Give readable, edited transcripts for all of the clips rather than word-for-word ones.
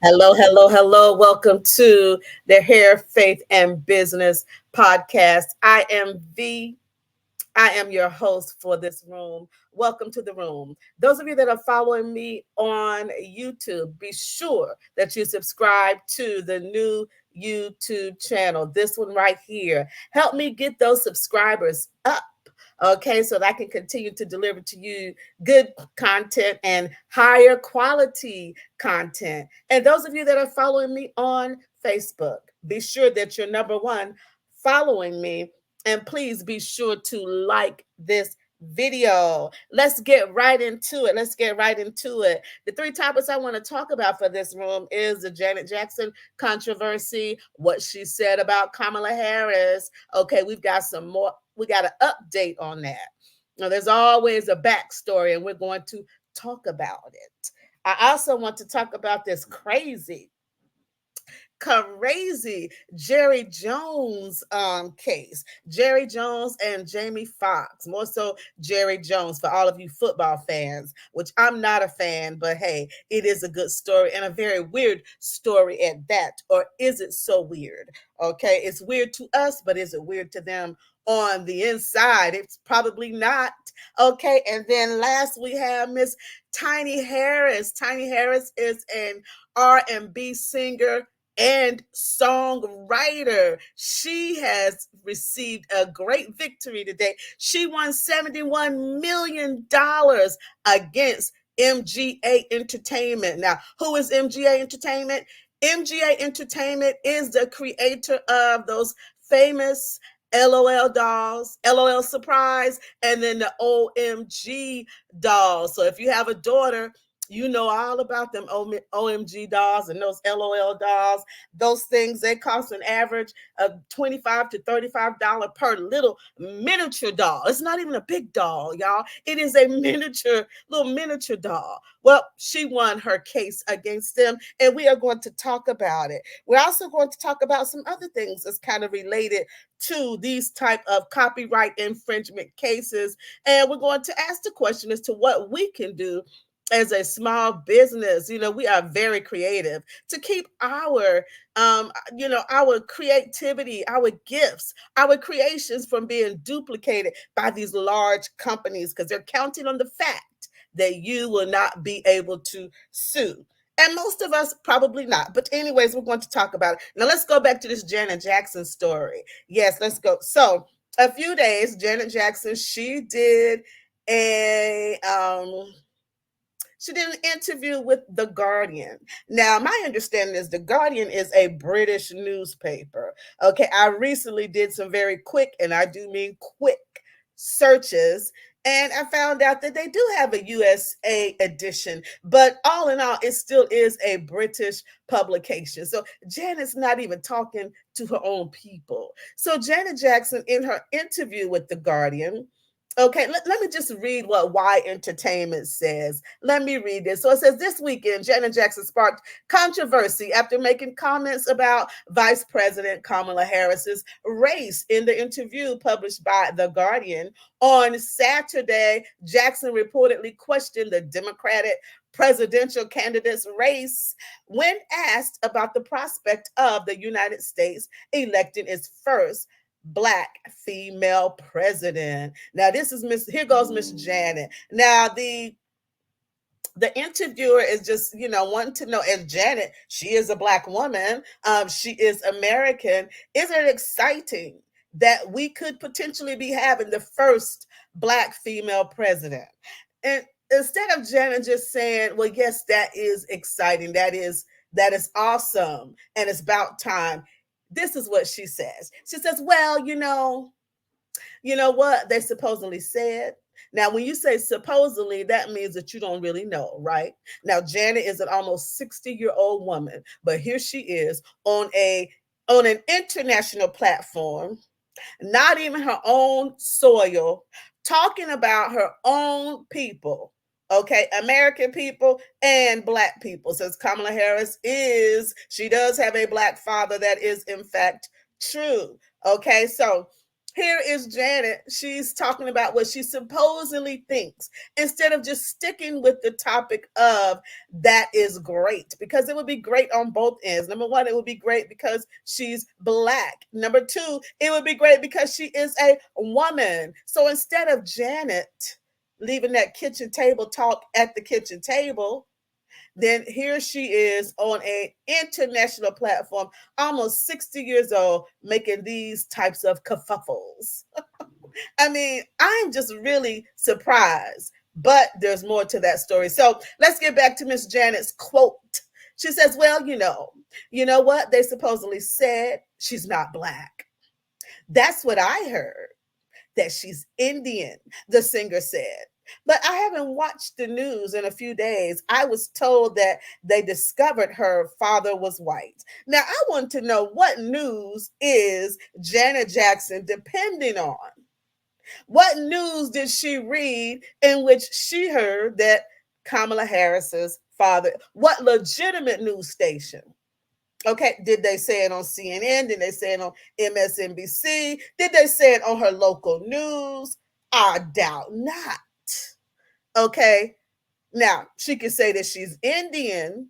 Hello, hello, hello. Welcome to the Hair, Faith, and Business podcast. I am your host for this room. Welcome to the room. Those of you that are following me on YouTube, be sure that you subscribe to the new YouTube channel, this one right here. Help me get those subscribers up. Okay, so that I can continue to deliver to you good content and higher quality content. And those of you that are following me on Facebook, be sure that you're number one following me. And please be sure to like this video. Let's get right into it. The three topics I want to talk about for this room is the Janet Jackson controversy, what she said about Kamala Harris. Okay, we've got some more. We got an update on that. Now, there's always a backstory, and we're going to talk about it. I also want to talk about this crazy Jerry Jones case. Jerry Jones and Jamie Foxx. More so Jerry Jones for all of you football fans, which I'm not a fan, but hey, it is a good story and a very weird story at that. Or is it so weird? Okay, it's weird to us, but is it weird to them on the inside? It's probably not. Okay, and then last we have Miss Tiny Harris. Tiny Harris is an R&B singer and songwriter. She has received a great victory today. She won $71 million against MGA Entertainment. Now, who is MGA Entertainment? MGA Entertainment is the creator of those famous LOL dolls, LOL Surprise, and then the OMG dolls. So if you have a daughter, you know all about them OMG dolls and those LOL dolls. Those things, they cost an average of $25 to $35 per little miniature doll. It's not even a big doll, y'all. It is a little miniature doll. Well, she won her case against them, and we are going to talk about it. We're also going to talk about some other things that's kind of related to these type of copyright infringement cases. And we're going to ask the question as to what we can do as a small business. We are very creative to keep our creativity, our gifts, our creations from being duplicated by these large companies, because they're counting on the fact that you will not be able to sue. And most of us probably not. But anyways, we're going to talk about it. Now let's go back to this Janet Jackson story. Yes, let's go. So a few days, Janet Jackson, a she did an interview with The Guardian. Now, my understanding is The Guardian is a British newspaper. Okay, I recently did some very quick, and I do mean quick, searches, and I found out that they do have a USA edition, but all in all, it still is a British publication. So Janet's not even talking to her own people. So Janet Jackson, in her interview with The Guardian, okay, let me just read what Y Entertainment says. Let me read this. So it says, this weekend, Janet Jackson sparked controversy after making comments about Vice President Kamala Harris's race. In the interview published by The Guardian on Saturday, Jackson reportedly questioned the Democratic presidential candidate's race when asked about the prospect of the United States electing its first Black female president. Now, this is here goes Miss Janet. Now, the interviewer is just wanting to know, if Janet, she is a Black woman, she is American, is it exciting that we could potentially be having the first Black female president? And instead of Janet just saying, well, yes, that is exciting, that is awesome, and it's about time, this is what she says. She says, well, you know what they supposedly said. Now, when you say supposedly, that means that you don't really know, right? Now, Janet is an almost 60-year-old woman, but here she is on an international platform, not even her own soil, talking about her own people. Okay, American people and Black people. Since Kamala Harris she does have a Black father, that is in fact true. Okay, so Here is Janet. She's talking about what she supposedly thinks instead of just sticking with the topic of that is great, because it would be great on both ends. Number one, it would be great because she's black. Number two, it would be great because she is a woman. So instead of Janet leaving that kitchen table talk at the kitchen table, then here she is on a international platform, almost 60 years old, making these types of kerfuffles. I mean, I'm just really surprised, but there's more to that story. So let's get back to Miss Janet's quote. She says, well, you know what? They supposedly said she's not black. That's what I heard, that she's Indian, the singer said. But I haven't watched the news in a few days. I was told that they discovered her father was white. Now, I want to know, what news is Janet Jackson depending on? What news did she read in which she heard that Kamala Harris's father? What legitimate news station? Okay, did they say it on CNN? Did they say it on MSNBC? Did they say it on her local news? I doubt not. Okay, now she could say that she's Indian,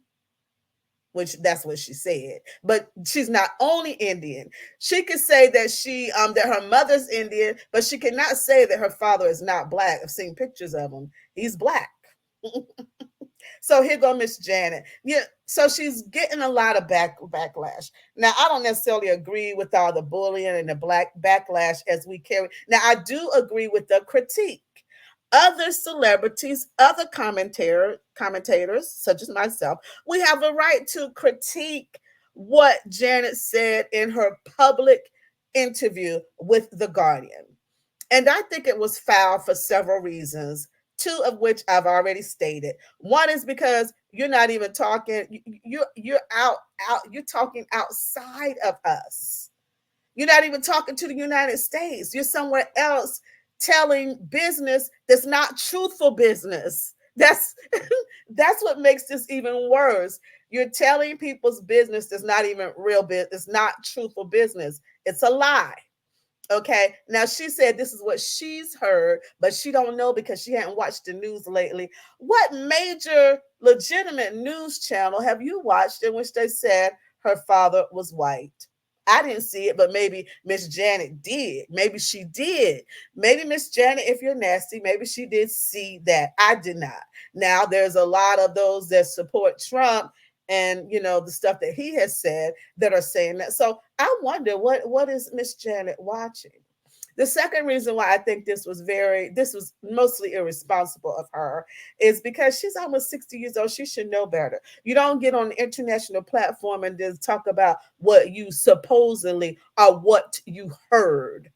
which that's what she said, but she's not only Indian. She could say that that her mother's Indian, but she cannot say that her father is not black. I've seen pictures of him. He's black. So here go Miss Janet. Yeah, so she's getting a lot of backlash. Now, I don't necessarily agree with all the bullying and the black backlash as we carry. Now, I do agree with the critique. Other celebrities, other commentators, such as myself, we have a right to critique what Janet said in her public interview with The Guardian. And I think it was foul for several reasons, two of which I've already stated. One is because you're not even talking, you're out, you're talking outside of us. You're not even talking to the United States. You're somewhere else telling business that's not truthful business. That's that's what makes this even worse. You're telling people's business that's not even real business. It's not truthful business. It's a lie. Okay. Now she said this is what she's heard, but she don't know because she hadn't watched the news lately. What major legitimate news channel have you watched in which they said her father was white? I didn't see it, but maybe Miss Janet did. Maybe she did. Maybe Miss Janet, if you're nasty, maybe she did see that. I did not. Now there's a lot of those that support Trump and the stuff that he has said that are saying that. So I wonder what is Miss Janet watching? The second reason why I think this was mostly irresponsible of her is because she's almost 60 years old. She should know better. You don't get on the international platform and just talk about what you supposedly or what you heard.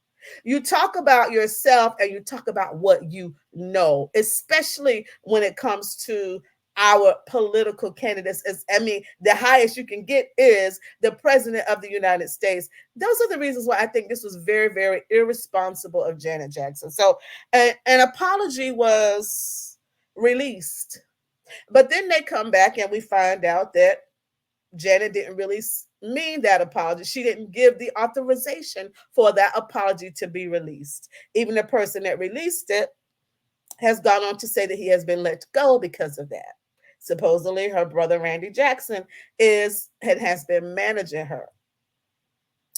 You talk about yourself and you talk about what you know, especially when it comes to our political candidates. The highest you can get is the president of the United States. Those are the reasons why I think this was very, very irresponsible of Janet Jackson. So an apology was released, but then they come back and we find out that Janet didn't really mean that apology. She didn't give the authorization for that apology to be released. Even the person that released it has gone on to say that he has been let go because of that. Supposedly, her brother Randy Jackson has been managing her.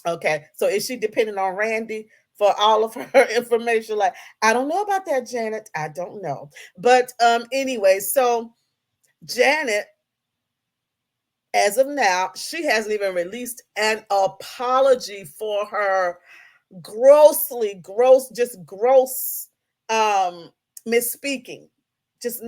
Okay, so is she dependent on Randy for all of her information? Like, I don't know about that, Janet. I don't know, but anyway, so Janet, as of now, she hasn't even released an apology for her gross misspeaking, just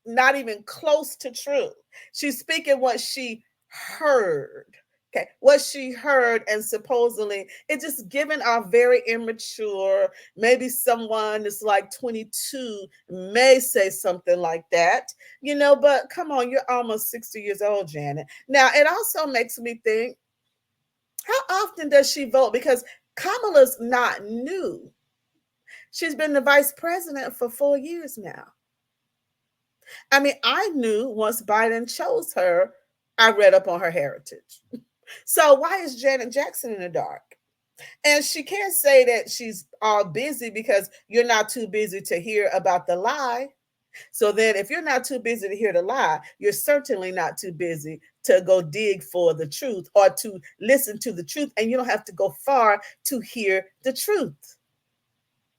not even close to true. She's speaking what she heard. Okay, what she heard, and supposedly it's just given our very immature, maybe someone that's like 22 may say something like that, but come on, you're almost 60 years old, Janet. Now, it also makes me think, how often does she vote? Because Kamala's not new. She's been the vice president for 4 years now. I mean, I knew once Biden chose her, I read up on her heritage. So why is Janet Jackson in the dark? And she can't say that she's all busy because you're not too busy to hear about the lie. So then, if you're not too busy to hear the lie, you're certainly not too busy to go dig for the truth or to listen to the truth. And you don't have to go far to hear the truth.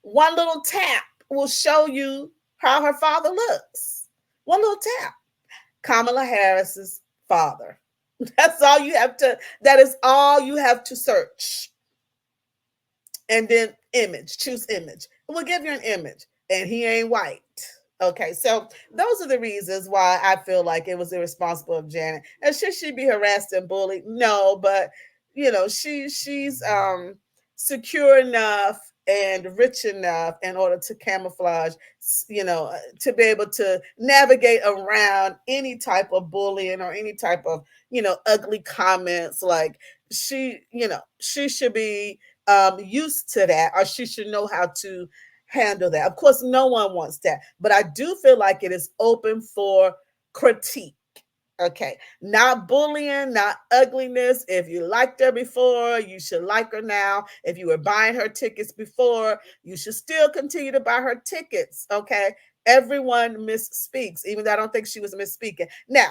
One little tap will show you how her father looks. One little tap. Kamala Harris's father. That's all you have to, that is all you have to search. And then image, choose image. We'll give you an image, and he ain't white. Okay, so those are the reasons why I feel like it was irresponsible of Janet. And should she be harassed and bullied? No, but she's secure enough and rich enough in order to camouflage, to be able to navigate around any type of bullying or any type of ugly comments. Like she should be used to that, or she should know how to handle that. Of course, no one wants that, but I do feel like it is open for critique. Okay, not bullying, not ugliness. If you liked her before, you should like her now. If you were buying her tickets before, you should still continue to buy her tickets. Okay, everyone misspeaks, even though I don't think she was misspeaking. Now,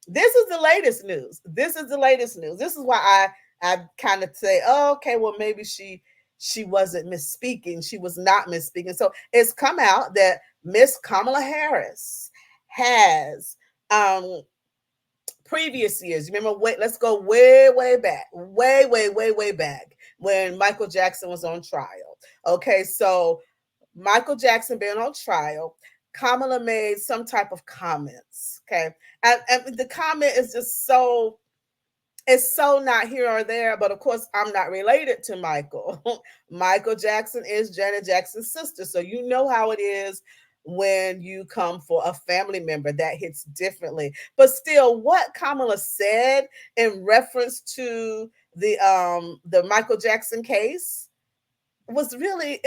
this is the latest news. This is the latest news. This is why I kind of say, oh, okay, well maybe she wasn't misspeaking. She was not misspeaking. So it's come out that Miss Kamala Harris has previous years. Remember, wait, let's go way back, way back when Michael Jackson was on trial. Okay, so Michael Jackson being on trial, Kamala made some type of comments. Okay, and the comment is just so, it's so not here or there. But of course, I'm not related to Michael. Michael Jackson is Janet Jackson's sister, so you know how it is when you come for a family member. That hits differently. But still, what Kamala said in reference to the Michael Jackson case was really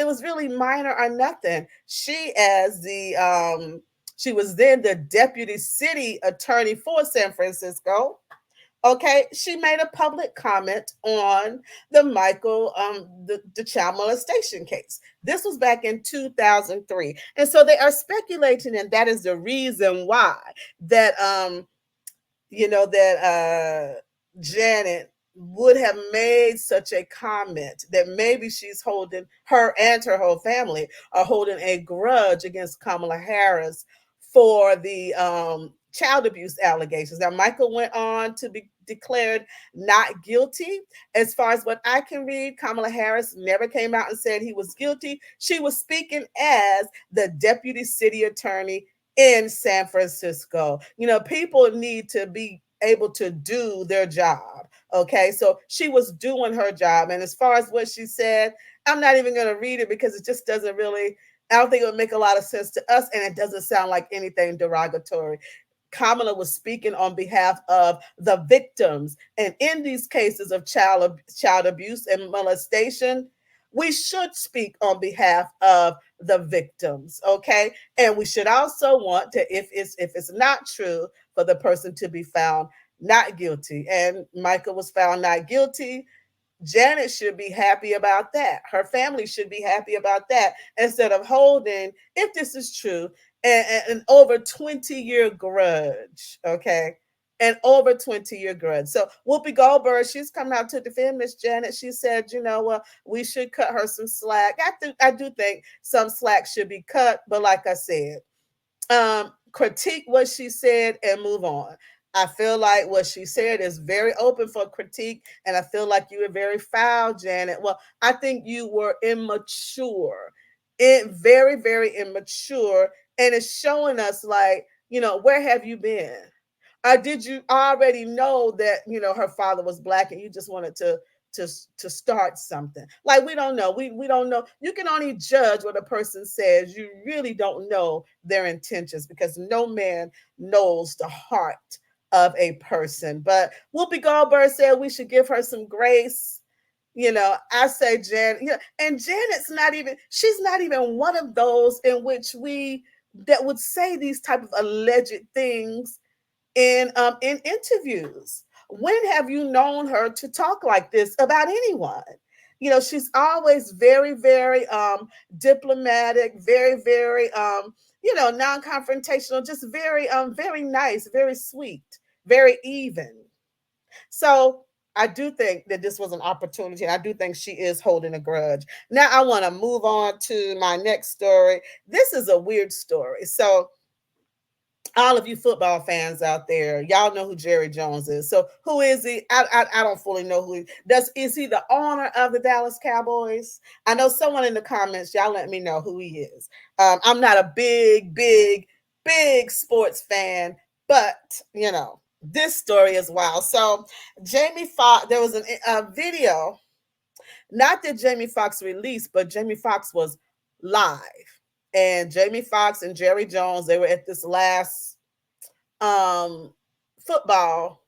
minor or nothing. She was then the deputy city attorney for San Francisco. Okay, she made a public comment on the the child molestation case. This was back in 2003. And so they are speculating, and that is the reason why that Janet would have made such a comment, that maybe she's holding, her and her whole family are holding a grudge against Kamala Harris for the child abuse allegations. Now, Michael went on to be declared not guilty. As far as what I can read, Kamala Harris never came out and said he was guilty. She was speaking as the deputy city attorney in San Francisco. People need to be able to do their job. Okay, so she was doing her job. And as far as what she said, I'm not even going to read it because it just doesn't really, I don't think it would make a lot of sense to us. And it doesn't sound like anything derogatory. Kamala was speaking on behalf of the victims. And in these cases of child abuse and molestation, we should speak on behalf of the victims, okay? And we should also want to, if it's not true, for the person to be found not guilty. And Michael was found not guilty. Janet should be happy about that. Her family should be happy about that, instead of holding, if this is true, an over 20-year grudge. Okay. An over 20-year grudge. So Whoopi Goldberg, she's coming out to defend Miss Janet. She said, we should cut her some slack. I do think some slack should be cut, but like I said, critique what she said and move on. I feel like what she said is very open for critique, and I feel like you were very foul, Janet. Well, I think you were immature, very, very immature, and it's showing us, like, where have you been? Did you already know that her father was black and you just wanted to start something? Like, we don't know. We don't know. You can only judge what a person says. You really don't know their intentions, because no man knows the heart of a person. But Whoopi Goldberg said we should give her some grace. I say Janet, and she's not even one of those in which that would say these type of alleged things in interviews. When have you known her to talk like this about anyone? she's always very, very diplomatic, very, very non-confrontational, just very very nice, very sweet, very even. So I do think that this was an opportunity, and I do think she is holding a grudge. Now I want to move on to my next story. This is a weird story. So all of you football fans out there, y'all know who Jerry Jones is. So who is he? I don't fully know who he does. Is he the owner of the Dallas Cowboys? I know someone in the comments, y'all let me know who he is. I'm not a big sports fan, but this story is wild. So Jamie Foxx, there was a video, not that Jamie Foxx released, but Jamie Foxx was live. And Jamie Foxx and Jerry Jones, they were at this last um football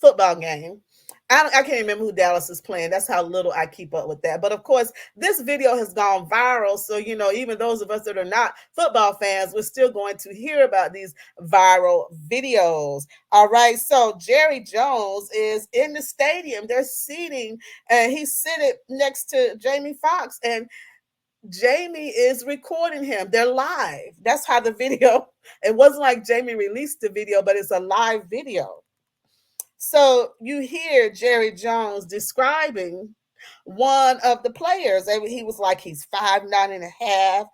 football game. I can't remember who Dallas is playing. That's how little I keep up with that. But of course, this video has gone viral. So, even those of us that are not football fans, we're still going to hear about these viral videos. All right. So, Jerry Jones is in the stadium. They're seating, and he's sitting next to Jamie Foxx. And Jamie is recording him. They're live. That's how the video, it wasn't like Jamie released the video, but it's a live video. So you hear Jerry Jones describing one of the players. He was like, he's 5'9.5",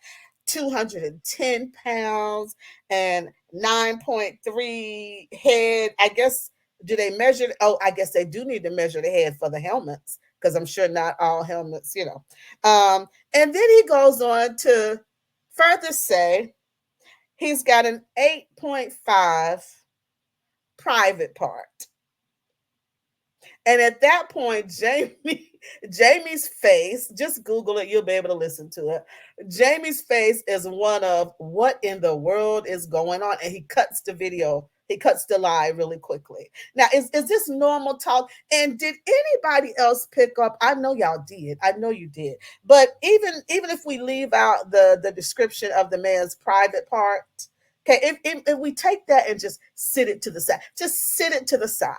210 pounds, and 9.3 head. I guess, do they measure? Oh, I guess they do need to measure the head for the helmets, because I'm sure not all helmets. And then he goes on to further say he's got an 8.5 private part. And at that point, Jamie's face, just Google it, you'll be able to listen to it. Jamie's face is one of, what in the world is going on? And he cuts the video. He cuts the live really quickly. Now, is this normal talk? And did anybody else pick up? I know y'all did. I know you did. But even if we leave out the description of the man's private part, okay, if we take that and just sit it to the side,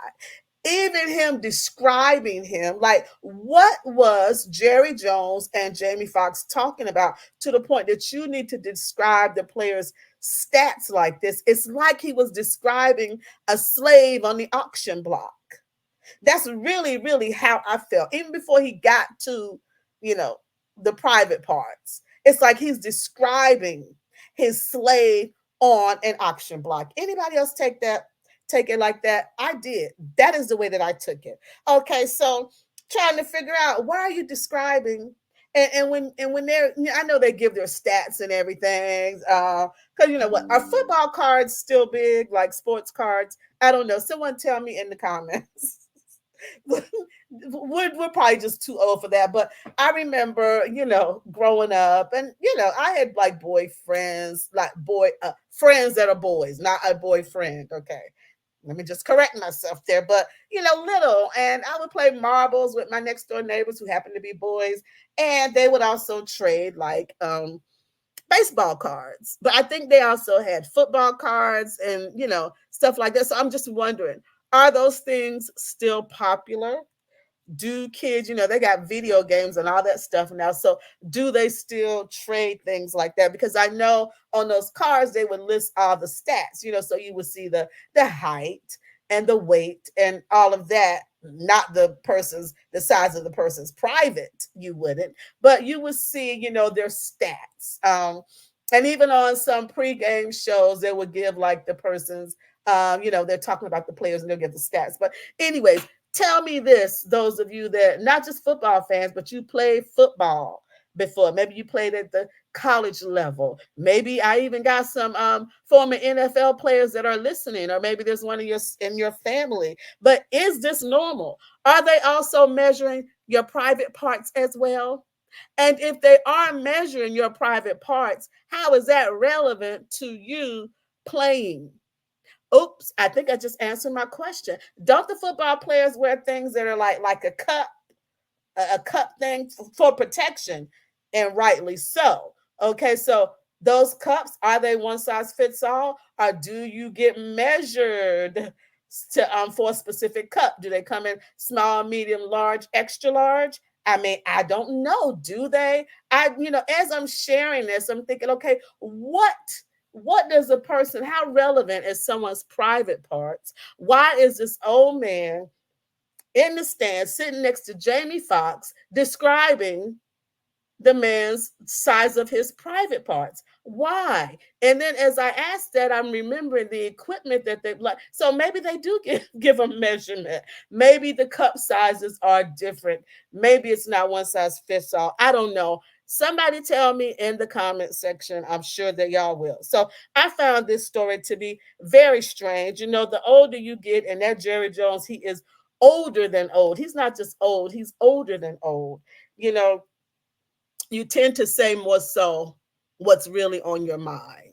even him describing him, like, what was Jerry Jones and Jamie Foxx talking about, to the point that you need to describe the player's stats like this? It's like he was describing a slave on the auction block. That's really, really how I felt, even before he got to, the private parts. It's like he's describing his slave on an auction block. Anybody else take it like that? I did. That is the way that I took it. Okay, so trying to figure out, why are you describing? And when they're, I know they give their stats and everything. Because what, are football cards still big, like sports cards? I don't know. Someone tell me in the comments. We're probably just too old for that. But I remember, growing up, and I had like boyfriends, like friends that are boys, not a boyfriend. Okay, let me just correct myself there. But little, and I would play marbles with my next door neighbors who happened to be boys, and they would also trade like baseball cards. But I think they also had football cards and stuff like that. So I'm just wondering, are those things still popular? Do kids, they got video games and all that stuff now. So do they still trade things like that? Because I know on those cards they would list all the stats, so you would see the height and the weight and all of that. Not the size of the person's private, you wouldn't, but you would see, their stats. And even on some pregame shows, they would give like the person's, they're talking about the players and they'll give the stats. But anyways, tell me this, those of you that not just football fans, but you played football before. Maybe you played at the college level. Maybe I even got some former NFL players that are listening, or maybe there's one of in your family. But is this normal? Are they also measuring your private parts as well? And if they are measuring your private parts, how is that relevant to you playing? Oops, I think I just answered my question. Don't the football players wear things that are like a cup thing for protection? And rightly so. Okay, so those cups, are they one size fits all, or do you get measured to for a specific cup? Do they come in small, medium, large, extra large? I mean, I don't know. Do they? As I'm sharing this, I'm thinking, okay, what does a person, how relevant is someone's private parts? Why is this old man in the stand sitting next to Jamie Foxx describing the man's size of his private parts? Why? And then as I asked that, I'm remembering the equipment that they like. So maybe they do give a measurement. Maybe the cup sizes are different. Maybe it's not one size fits all. I don't know. Somebody tell me in the comment section. I'm sure that y'all will. So I found this story to be very strange. The older you get, and that Jerry Jones, he is older than old. He's not just old, he's older than old. You know, you tend to say more so what's really on your mind.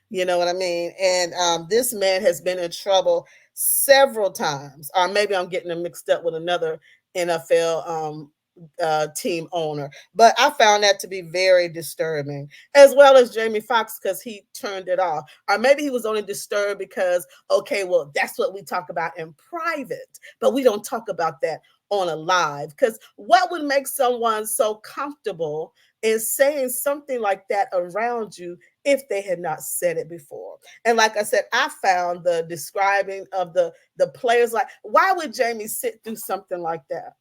You know what I mean? And this man has been in trouble several times, or maybe I'm getting him mixed up with another NFL team owner. But I found that to be very disturbing, as well as Jamie Foxx, because he turned it off. Or maybe he was only disturbed because, okay, well, that's what we talk about in private, but we don't talk about that on a live. Because what would make someone so comfortable in saying something like that around you if they had not said it before? And like I said, I found the describing of the players, like, why would Jamie sit through something like that,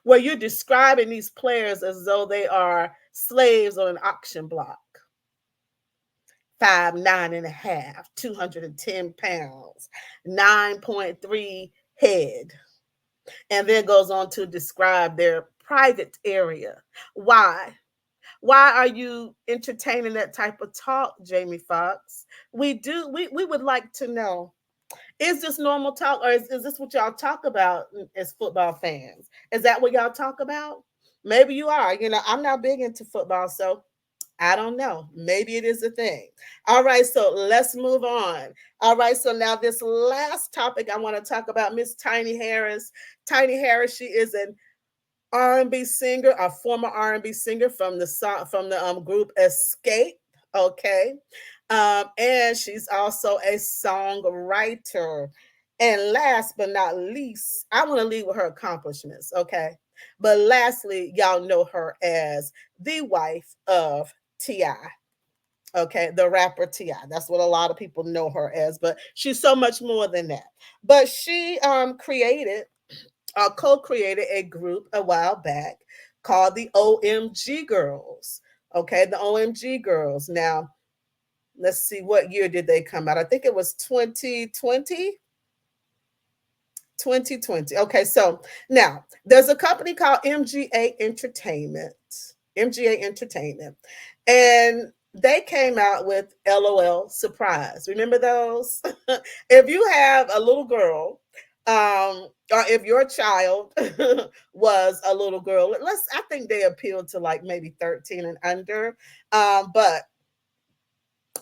where you're describing these players as though they are slaves on an auction block? 5'9" and a half, 210 pounds, 9.3 head, and then goes on to describe their private area. Why? Why are you entertaining that type of talk, Jamie Foxx? We would like to know. Is this normal talk, or is this what y'all talk about as football fans? Is that what y'all talk about? Maybe you are. I'm not big into football, so I don't know. Maybe it is a thing. All right, so let's move on. All right, so now this last topic I want to talk about, Miss Tiny Harris. Tiny Harris, she is an R&B singer, a former R&B singer from the group Escape. Okay, and she's also a songwriter. And last but not least, I want to leave with her accomplishments. Okay, but lastly, y'all know her as the wife of Ti. Okay, the rapper Ti. That's what a lot of people know her as, but she's so much more than that. But she co-created a group a while back called the OMG Girls. Okay, the OMG Girls. Now, let's see, what year did they come out? I think it was 2020. 2020. Okay, so now there's a company called MGA Entertainment. MGA Entertainment. And they came out with LOL Surprise. Remember those? If you have a little girl, or if your child was a little girl, I think they appealed to like maybe 13 and under. But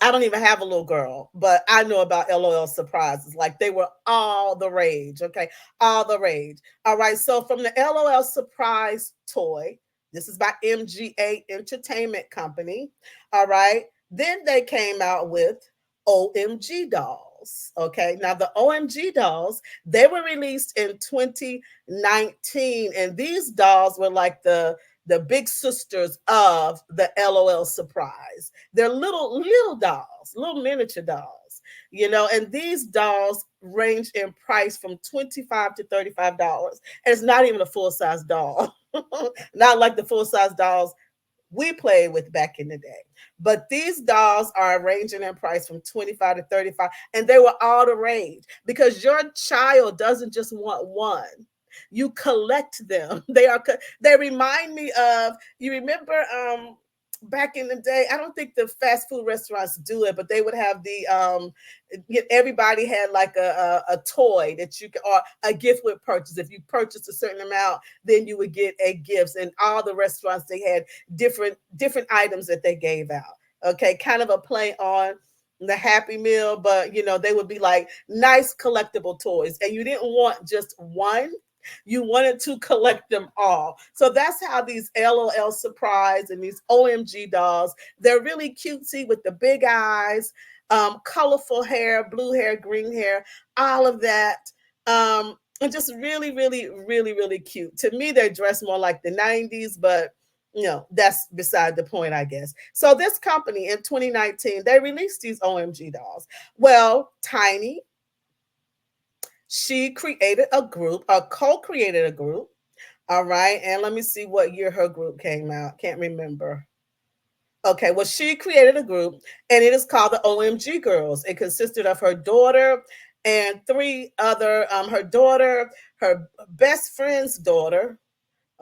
I don't even have a little girl, but I know about LOL surprises. Like, they were all the rage. Okay. All the rage. All right. So from the LOL surprise toy, this is by MGA Entertainment Company. All right. Then they came out with OMG dolls. Okay. Now the OMG dolls, they were released in 2019. And these dolls were like the big sisters of the LOL surprise. They're little dolls, little miniature dolls, and these dolls range in price from $25 to $35. And it's not even a full-size doll. Not like the full-size dolls we played with back in the day. But these dolls are ranging in price from 25 to 35, and they were all the rage because your child doesn't just want one. You collect them. They remind me of, you remember back in the day, I don't think the fast food restaurants do it, but they would have everybody had like a toy that you could, or a gift with purchase. If you purchased a certain amount, then you would get a gift. And all the restaurants, they had different items that they gave out. Okay, kind of a play on the Happy Meal, but they would be like nice collectible toys, and you didn't want just one. You wanted to collect them all. So that's how these LOL surprise and these OMG dolls, they're really cutesy with the big eyes, colorful hair, blue hair, green hair, all of that. and just really, really, really, really cute. To me, they dress more like the 90s, but that's beside the point, I guess. So this company in 2019, they released these OMG dolls. Well, Tiny, she created a group, co-created a group. All right. And let me see what year her group came out. Can't remember. Okay, well, she created a group and it is called the OMG Girls. It consisted of her daughter and three other, her daughter, her best friend's daughter,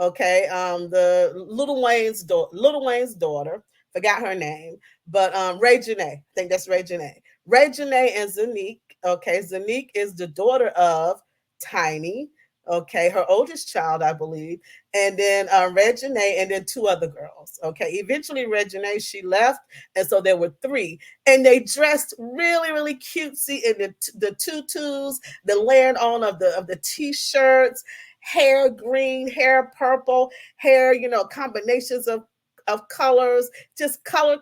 okay, the Little Wayne's daughter, forgot her name, but Ray Janae, I think that's Ray Janae. Ray Janae and Zanique, okay, Zanique is the daughter of Tiny, okay, her oldest child, I believe, and then Reginae, and then two other girls. Okay, eventually Reginae, she left, and so there were three, and they dressed really, really cutesy in the tutus, the layering on of the t-shirts, hair green, hair purple, hair, combinations of colors, just color,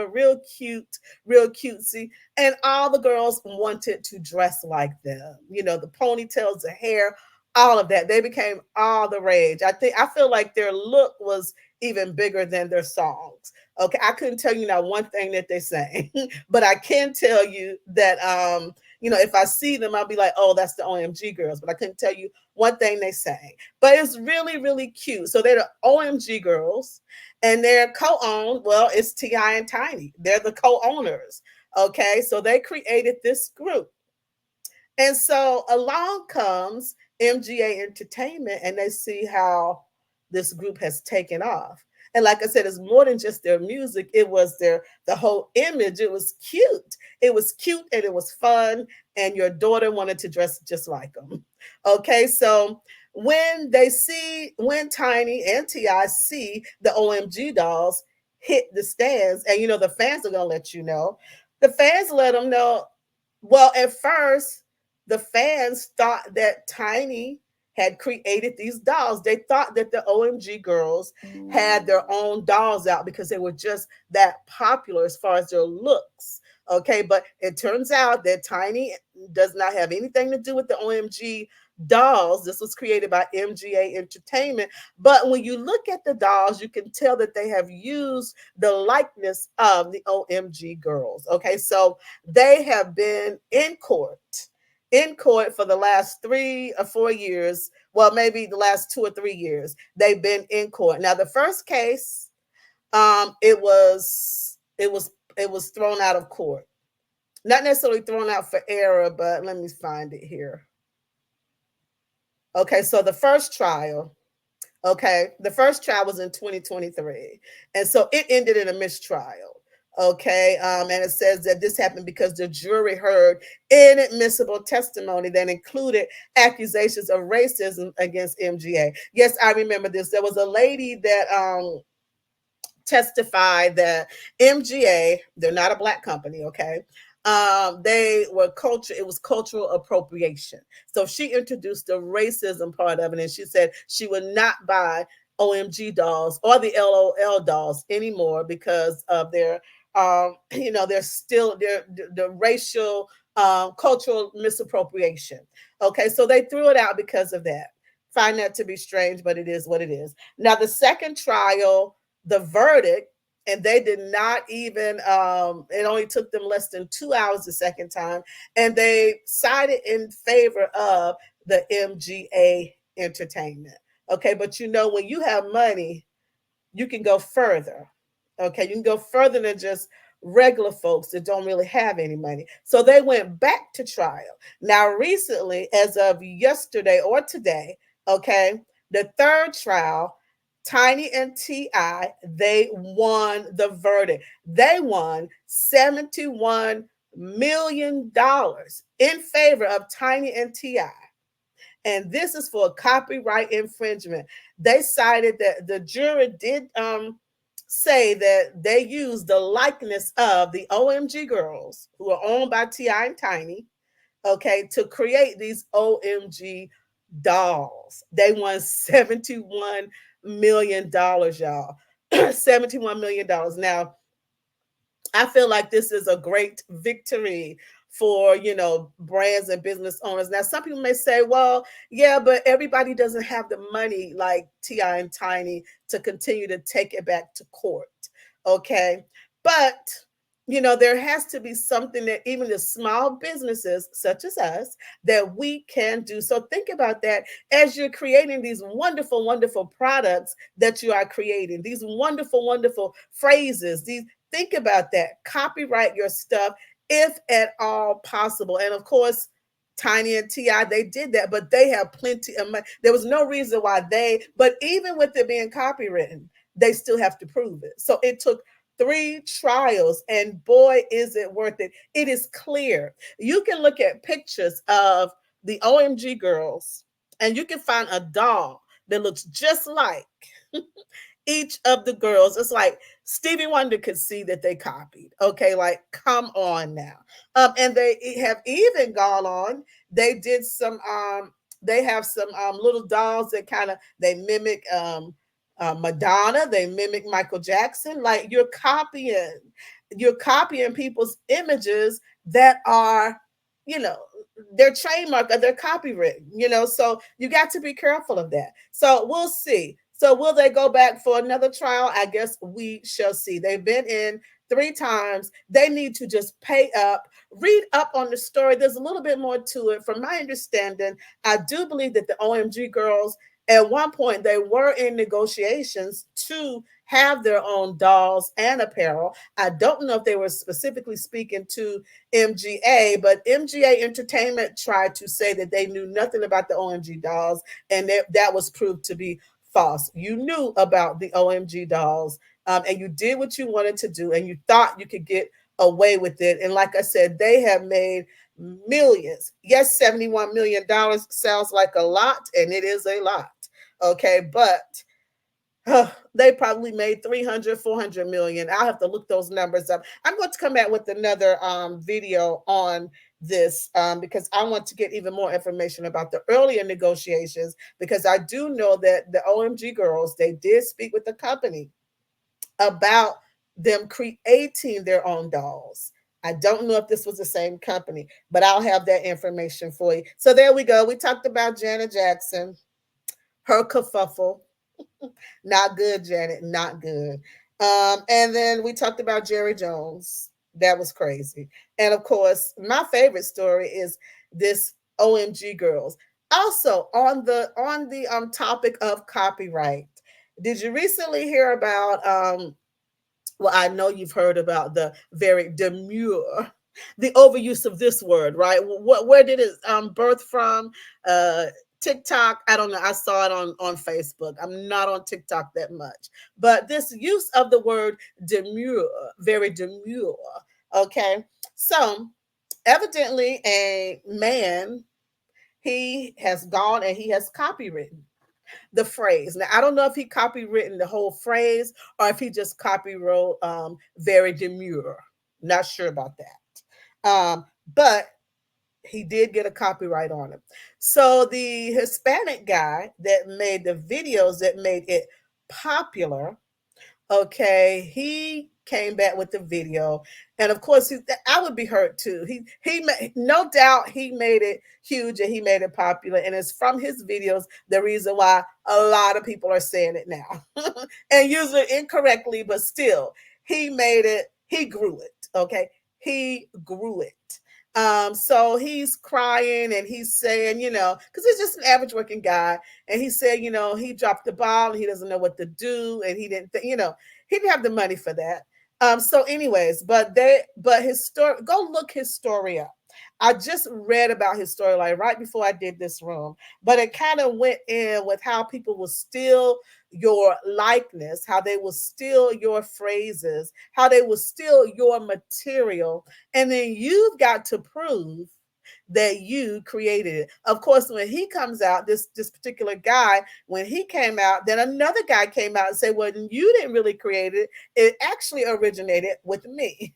real cutesy. And all the girls wanted to dress like them. The ponytails, the hair, all of that. They became all the rage. I feel like their look was even bigger than their songs. Okay, I couldn't tell you not one thing that they sang, but I can tell you that if I see them, I'll be like, oh, that's the OMG Girls. But I couldn't tell you one thing they sang. But it's really, really cute. So they're the OMG Girls, and they're co-owned. Well, it's T.I. and Tiny. They're the co-owners. Okay, so they created this group. And so along comes MGA Entertainment, and they see how this group has taken off. And like I said, it's more than just their music. It was the whole image. It was cute. It was cute and it was fun. And your daughter wanted to dress just like them. Okay, so when Tiny and Ti see the OMG dolls hit the stands, and the fans are gonna let you know. The fans let them know. Well, at first, the fans thought that Tiny had created these dolls. They thought that the OMG Girls had their own dolls out because they were just that popular as far as their looks. Okay, but it turns out that Tiny does not have anything to do with the OMG dolls. This was created by MGA Entertainment. But when you look at the dolls, you can tell that they have used the likeness of the OMG Girls. Okay, so they have been in court for the last 3 or 4 years. Well, maybe the last 2 or 3 years. They've been in court. Now, the first case, it was thrown out of court. Not necessarily thrown out for error, but let me find it here. Okay, so the first trial was in 2023, and so it ended in a mistrial. Okay, and it says that this happened because the jury heard inadmissible testimony that included accusations of racism against MGA. Yes, I remember this. There was a lady that testified that MGA, they're not a black company, okay? They were culture, it was cultural appropriation. So she introduced the racism part of it, and she said she would not buy OMG dolls or the LOL dolls anymore because of their they're still the racial cultural misappropriation. Okay, so they threw it out because of that. Find that to be strange, but it is what it is. Now the second trial, the verdict, and they did not even it only took them less than 2 hours the second time, and they sided in favor of the MGA Entertainment. Okay, but when you have money, you can go further. Okay, you can go further than just regular folks that don't really have any money. So they went back to trial. Now, recently, as of yesterday or today, okay, the third trial, Tiny and T.I., they won the verdict. They won $71 million in favor of Tiny and T.I., and this is for copyright infringement. They cited that the jury did say that they used the likeness of the OMG Girls, who are owned by T.I. and Tiny, okay, to create these OMG dolls. They won $71 million, y'all. $71 million. Now, I feel like this is a great victory for, brands and business owners. Now, some people may say, well, yeah, but everybody doesn't have the money like T.I. and Tiny to continue to take it back to court. Okay. But there has to be something that even the small businesses such as us that we can do. So think about that as you're creating these wonderful, wonderful products that you are creating, these wonderful, wonderful phrases. Think about that. Copyright your stuff if at all possible. And of course, Tiny and T.I., they did that, but they have plenty of money. There was no reason why but even with it being copywritten, they still have to prove it. So it took 3 trials, and boy, is it worth it. It is clear. You can look at pictures of the OMG girls, and you can find a doll that looks just like each of the girls. It's like Stevie Wonder could see that they copied. Okay, like come on now. And they have even gone on. They did some. They have some little dolls that kind of they mimic Madonna. They mimic Michael Jackson. Like you're copying people's images that are, you know, their trademark or their copywritten. So you got to be careful of that. So we'll see. So will they go back for another trial? I guess we shall see. They've been in 3 times. They need to just pay up, read up on the story. There's a little bit more to it. From my understanding, I do believe that the OMG girls, at one point, they were in negotiations to have their own dolls and apparel. I don't know if they were specifically speaking to MGA, but MGA Entertainment tried to say that they knew nothing about the OMG dolls, and that was proved to be false. You knew about the OMG dolls, and you did what you wanted to do, and you thought you could get away with it. And like I said, they have made millions. Yes, $71 million sounds like a lot, and it is a lot. Okay, but they probably made 300, 400 million. I'll have to look those numbers up. I'm going to come out with another video on this because I want to get even more information about the earlier negotiations, because I do know that the OMG girls, they did speak with the company about them creating their own dolls. I don't know if this was the same company, but I'll have that information for you. So there we go. We talked about Janet Jackson, her kerfuffle. Not good, Janet. Not good. And then we talked about Jerry Jones. That was crazy. And of course, my favorite story is this OMG girls. Also on the topic of copyright. Did you recently hear about well, I know you've heard about the very demure, the overuse of this word, right? Where did it birth from? TikTok. I don't know. I saw it on Facebook. I'm not on TikTok that much, but this use of the word demure, very demure. Okay, so evidently a man, he has gone and he has copywritten the phrase. Now, I don't know if he copywritten the whole phrase or if he just copywrote very demure. Not sure about that. But he did get a copyright on it. So the Hispanic guy that made the videos that made it popular, okay, he came back with the video, and of course, I would be hurt too. No doubt he made it huge and he made it popular, and it's from his videos the reason why a lot of people are saying it now, and using it incorrectly, but still, he made it. He grew it. Okay, he grew it. So he's crying and he's saying, because he's just an average working guy, and he said, he dropped the ball and he doesn't know what to do, and he didn't, he didn't have the money for that. So, anyways, but his story, go look his story up. I just read about his story like right before I did this room, but it kind of went in with how people will steal your likeness, how they will steal your phrases, how they will steal your material, and then you've got to prove that you created it. Of course, when he comes out, this particular guy, when he came out, then another guy came out and said, well, you didn't really create it. It actually originated with me.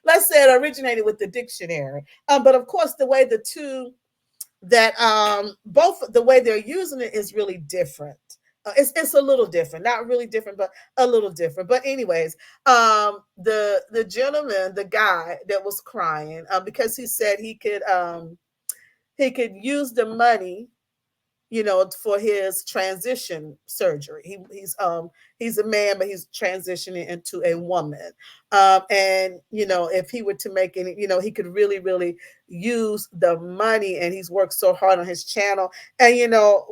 Let's say it originated with the dictionary. But of course, the way the two that both the way they're using it is really different. It's a little different, not really different, but a little different. But anyways, the gentleman, the guy that was crying, because he said he could use the money, for his transition surgery. He's a man, but he's transitioning into a woman. And if he were to make any, he could really, really use the money. And he's worked so hard on his channel. And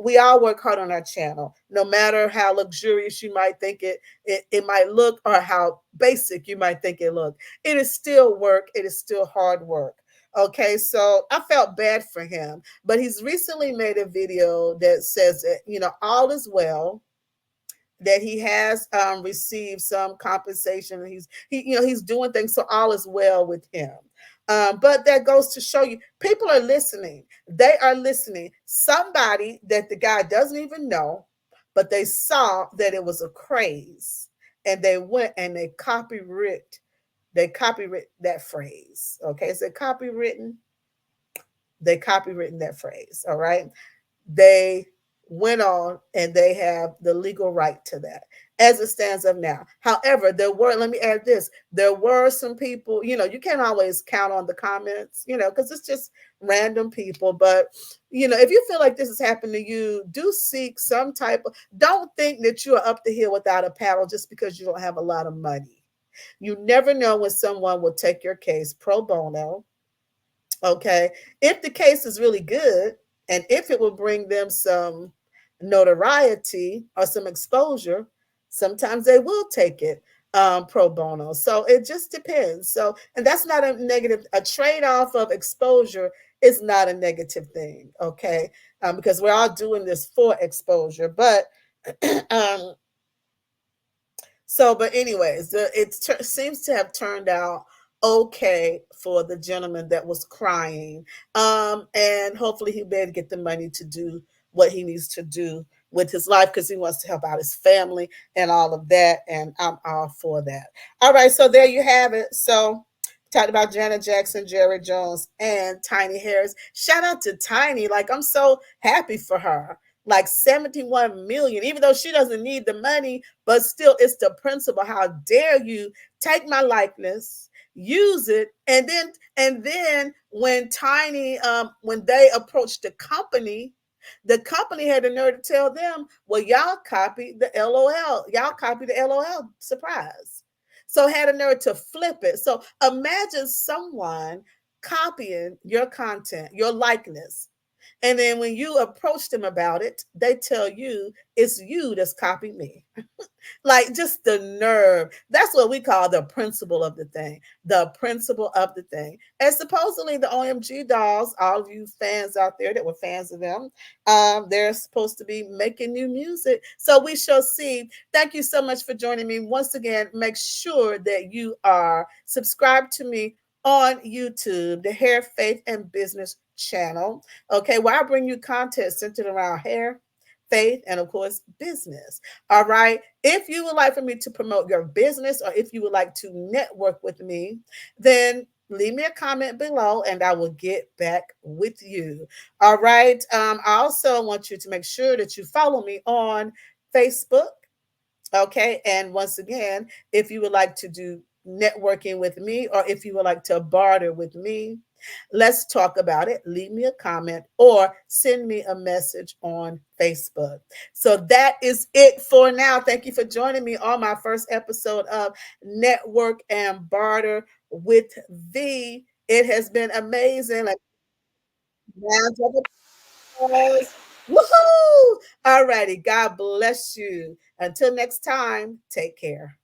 we all work hard on our channel, no matter how luxurious you might think it might look, or how basic you might think it look. It is still work. It is still hard work. Okay, so I felt bad for him, but he's recently made a video that says that, all is well, that he has received some compensation. He's doing things, so all is well with him. But that goes to show you, people are listening. They are listening. Somebody that the guy doesn't even know, but they saw that it was a craze, and they went and they copyright that phrase. Okay, is it copywritten? They copywritten that phrase. All right. They went on and they have the legal right to that as it stands up now. However, let me add this, there were some people, you can't always count on the comments, because it's just random people. But, if you feel like this has happened to you, do seek some type of, don't think that you are up the hill without a paddle just because you don't have a lot of money. You never know when someone will take your case pro bono. Okay. If the case is really good, and if it will bring them some notoriety or some exposure, sometimes they will take it pro bono. So it just depends. So, and that's not a negative, a trade off of exposure is not a negative thing. Okay. Because we're all doing this for exposure. But, um, but anyways, seems to have turned out okay for the gentleman that was crying. And hopefully he'll be able to get the money to do what he needs to do with his life, because he wants to help out his family and all of that. And I'm all for that. All right, so there you have it. So talked about Janet Jackson, Jerry Jones, and Tiny Harris. Shout out to Tiny. Like, I'm so happy for her. Like 71 million, even though she doesn't need the money, but still, it's the principle. How dare you take my likeness, use it, and then when when they approached the company had the nerve to tell them, well, y'all copied the LOL, y'all copied the LOL surprise. So had a nerve to flip it. So imagine someone copying your content, your likeness, and then when you approach them about it, they tell you it's you that's copied me. Like, just the nerve. That's what we call the principle of the thing. The principle of the thing. And supposedly the OMG dolls, all of you fans out there that were fans of them, they're supposed to be making new music. So we shall see. Thank you so much for joining me. Once again, make sure that you are subscribed to me on YouTube, the Hair, Faith, and Business channel. Okay, where I bring you content centered around hair, faith, and of course, business. All right. If you would like for me to promote your business, or if you would like to network with me, then leave me a comment below and I will get back with you. All right. I also want you to make sure that you follow me on Facebook. Okay. And once again, if you would like to do networking with me, or if you would like to barter with me, let's talk about it. Leave me a comment or send me a message on Facebook. So that is it for now. Thank you for joining me on my first episode of Network and Barter with V. It has been amazing. Like, rounds of applause. Woohoo! All righty. God bless you. Until next time, take care.